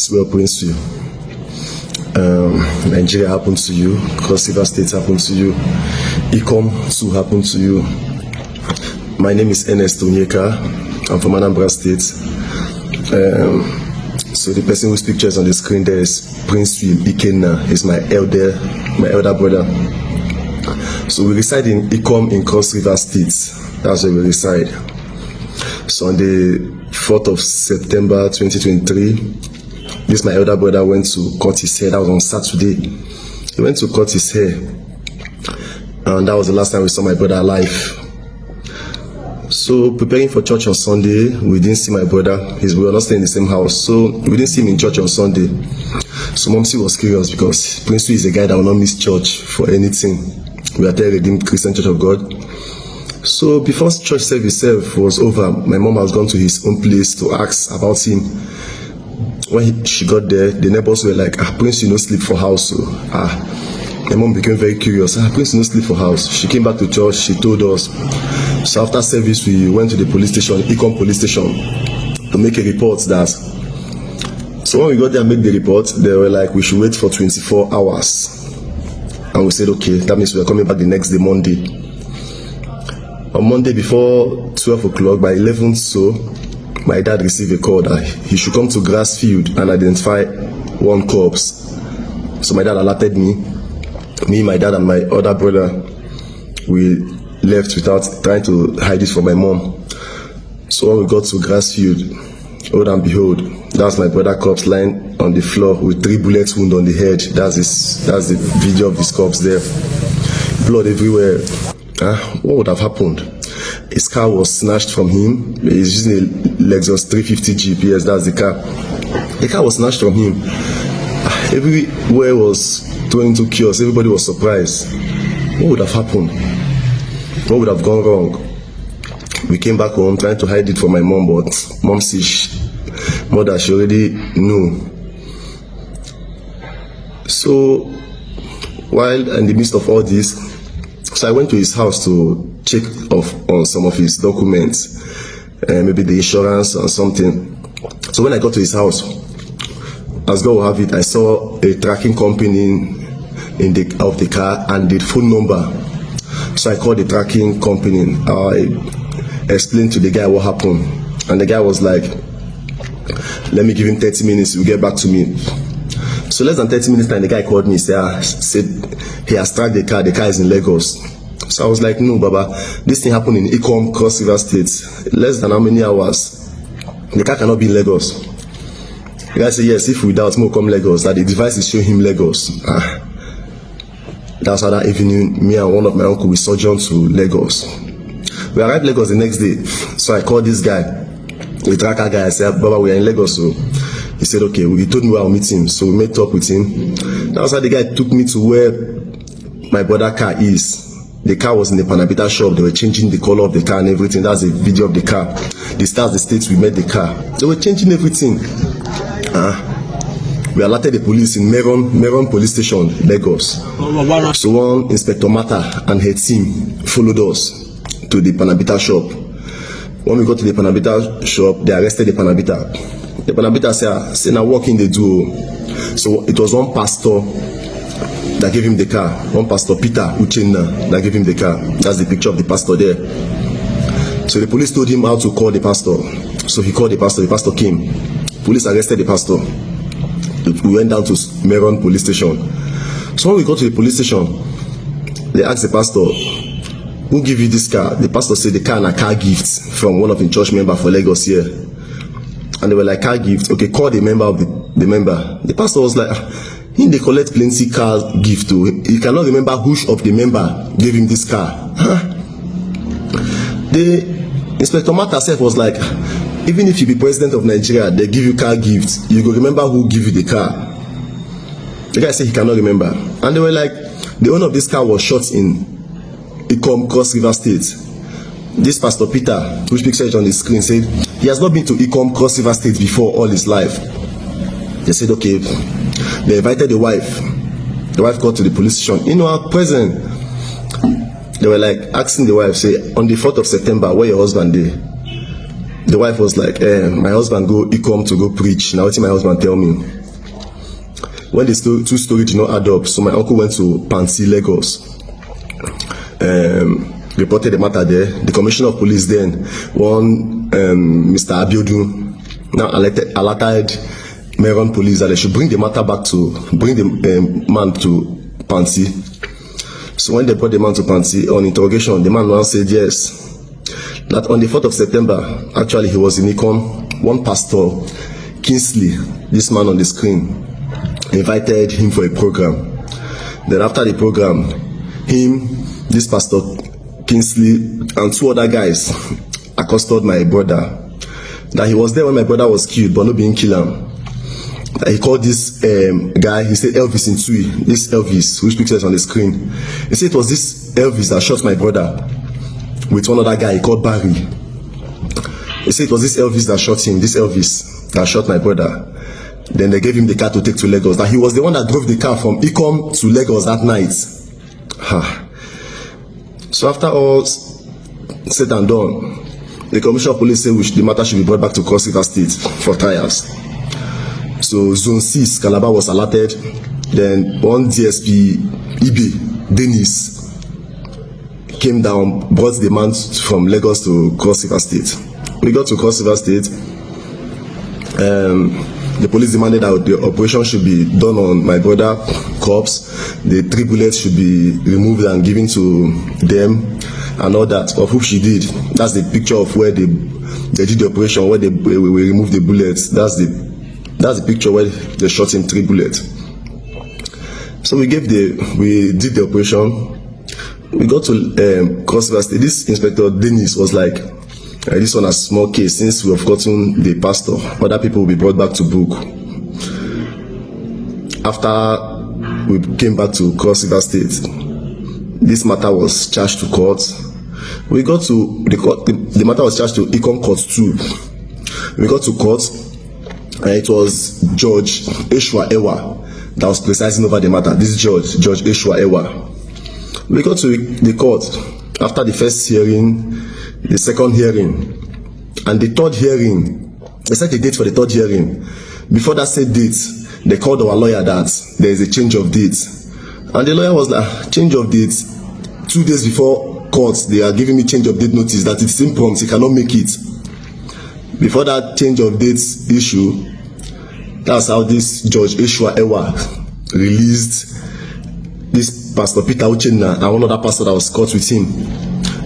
as well, Prince. Nigeria happened to you, Cross River State happened to you, Ecom too happened to you. My name is Ernest Onyeka. I'm from Anambra State. So the person whose picture is on the screen there is Prince Ikenna. He's my elder brother. So we reside in Ecom in Cross River State. That's where we reside. So on the 4th of September 2023, this my elder brother went to cut his hair. That was on Saturday. He went to cut his hair, and that was the last time we saw my brother alive. So preparing for church on Sunday, we didn't see my brother. We were not staying in the same house, so we didn't see him in church on Sunday. So Momsi was curious because Prince is a guy that will not miss church for anything. We are the Redeemed Christian Church of God. So before church service was over, my mom has gone to his own place to ask about him. When she got there, the neighbors were like, Prince, you no sleep for house. So, my mom became very curious. Prince, you no sleep for house. She came back to church, she told us. So after service, we went to the police station, Ecom police station, to make a report that. So when we got there and made the report, they were like, we should wait for 24 hours. And we said, okay, that means we're coming back the next day, Monday. On Monday before 12 o'clock, by 11 so, my dad received a call that he should come to grass field and identify one corpse. So my dad alerted me, my dad and my other brother, we left without trying to hide it from my mom. So when we got to grass field, oh and behold, that's my brother corpse lying on the floor with 3 bullet wounds on the head. That's the video of this corpse there. Blood everywhere. What would have happened? His car was snatched from him. He's using a Lexus 350 GPS, that's the car. The car was snatched from him. Everywhere was thrown into chaos. Everybody was surprised. What would have happened? What would have gone wrong? We came back home trying to hide it from my mom, but mom says, mother, she already knew. So while in the midst of all this, so I went to his house to check off on some of his documents, maybe the insurance or something. So when I got to his house, as God will have it, I saw a tracking company of the car and the phone number. So I called the tracking company. I explained to the guy what happened, and the guy was like, let me give him 30 minutes, he'll get back to me. So less than 30 minutes time, the guy called me, said he has tracked the car is in Lagos. So I was like, no, Baba, this thing happened in Ecom, Cross River State. Less than how many hours? The car cannot be in Lagos. The guy said, yes, if we doubt, more come Lagos, that the device is showing him Lagos. That's how that evening, me and one of my uncle, we sojourned to Lagos. We arrived Lagos the next day. So I called this guy, the tracker guy. I said, Baba, we are in Lagos. So he said, okay. He told me where I'll meet him. So we met up with him. That's how the guy took me to where my brother's car is. The car was in the Panabita shop. They were changing the color of the car and everything. That's a video of the car. The stars, the states we met the car. They were changing everything. We alerted the police in Meron Police Station, Lagos. So one Inspector Mata and her team followed us to the Panabita shop. When we got to the Panabita shop, they arrested the Panabita. The Panabita said, now walk in the duo. So it was one pastor that gave him the car. One pastor, Peter Uchenna, that gave him the car. That's the picture of the pastor there. So the police told him how to call the pastor. So he called the pastor came. Police arrested the pastor. We went down to Meron Police Station. So when we got to the police station, they asked the pastor, who gave you this car? The pastor said the car and a car gift from one of the church members for Lagos here. And they were like, car gift. Okay, call the member of the member. The pastor was like, they collect plenty car gift too. He cannot remember which of the member gave him this car. The Inspector Mata self was like, even if you be president of Nigeria, they give you car gifts, you go remember who give you the car. The guy said he cannot remember. And they were like, the owner of this car was shot in Ecom, Cross River State. This Pastor Peter, which picture is on the screen, said he has not been to Ecom, Cross River State before all his life. They said, okay. They invited the wife. The wife got to the police station. In our present, they were like asking the wife, say, on the 4th of September, where your husband is? the wife was like, my husband he come to go preach. Now what my husband tell me? When the two stories did not add up, so my uncle went to Pansi, Lagos. Reported the matter there. The commissioner of police then, one Mr. Abiodun, now alerted Meron police that they should bring the matter back to, bring the man to Pansi. So when they brought the man to Pansi on interrogation, the man now said yes, that on the 4th of September, actually he was in Ikon, one pastor, Kingsley, this man on the screen, invited him for a program. Then after the program, this pastor Kingsley and two other guys accosted my brother. That he was there when my brother was killed, but not being killed him. That he called this guy, he said Elvis in Tui, this Elvis, which picture is on the screen. He said it was this Elvis that shot my brother with one other guy he called Barry. He said it was this Elvis that shot him, this Elvis that shot my brother. Then they gave him the car to take to Lagos. That he was the one that drove the car from Ikom to Lagos that night. So after all said and done, the commissioner of police said the matter should be brought back to Cross River State for trials. So Zone 6, Calabar was alerted. Then one DSP, Ibe, Dennis, came down, brought the man from Lagos to Cross River State. We got to Cross River State. The police demanded that the operation should be done on my brother corpse. The 3 bullets should be removed and given to them and all that, of which she did. That's the picture of where they did the operation, where we removed the bullets. That's the picture where they shot him 3 bullets. So we did the operation. We got to Cross River State. This Inspector Dennis was like, this one a small case, since we have gotten the pastor, other people will be brought back to book. After we came back to Cross River State, this matter was charged to court. We got to the court, the matter was charged to Econ Court 2. We got to court, and it was Judge Eshwa Ewa that was presiding over the matter. This Judge Eshwa Ewa. We got to the court after the first hearing, the second hearing, and the third hearing. They set a date for the third hearing. Before that set date, they called our lawyer that there is a change of date, and the lawyer was like, change of date. 2 days before court, they are giving me change of date notice that it's impromptu, he cannot make it. Before that change of date issue, that's how this Judge Eshwa Ewa released this Pastor Peter Uchenna and one other pastor that was caught with him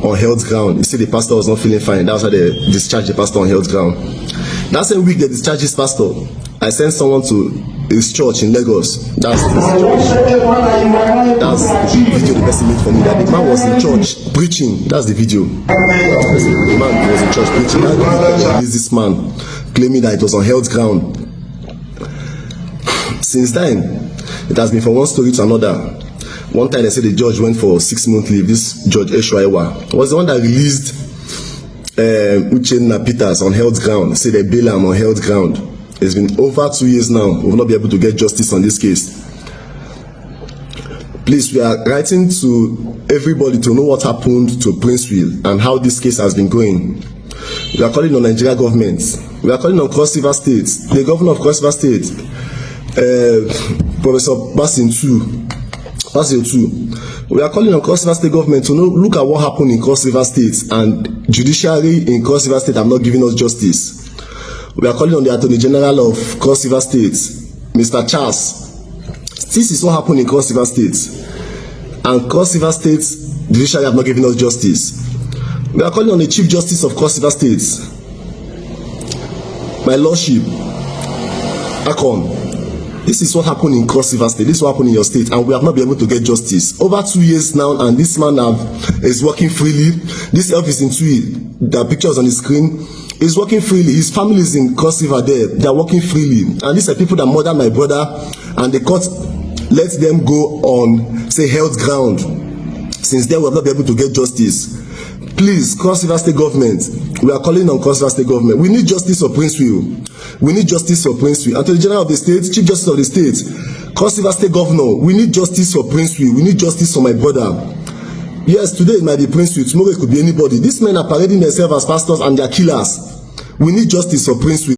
on health ground. He said the pastor was not feeling fine. That's why they discharged the pastor on health ground. That same week they discharged this pastor, I sent someone to his church in Lagos. That's the video the person made for me. That the man was in church preaching. That's the video. The man was in church preaching. That released this man claiming that it was on health ground. Since then, it has been from one story to another. One time they said the judge went for 6-month leave. This Judge Eshwa Ewa was the one that released Uchenna Peters on health ground. Say they bail him on health ground. It's been over 2 years now. We will not be able to get justice on this case. Please, we are writing to everybody to know what happened to Princeville and how this case has been going. We are calling on Nigeria government. We are calling on Cross River State, the governor of Cross River State, Professor Basin 2. We are calling on Cross River State government to look at what happened in Cross River State, and judiciary in Cross River State have not given us justice. We are calling on the Attorney General of Cross River State, Mr. Charles. This is what happened in Cross River State, and Cross River State judiciary have not given us justice. We are calling on the Chief Justice of Cross River State, my Lordship Akon. This is what happened in Cross River State. This is what happened in your state, and we have not been able to get justice. Over 2 years now, and this man is working freely. This Elvis in Tui, the pictures on the screen, is working freely. His family is in Cross River there. They are working freely. And these are people that murdered my brother, and the court let them go on, say, health ground. Since then, we have not been able to get justice. Please, Cross River State government, we are calling on Cross River State government. We need justice for Princeville. We need justice for Princeville. And to the General of the State, Chief Justice of the State, Cross River State governor, we need justice for Princeville. We need justice for my brother. Yes, today it might be Princeville, tomorrow it could be anybody. These men are parading themselves as pastors and they are killers. We need justice for Prince William.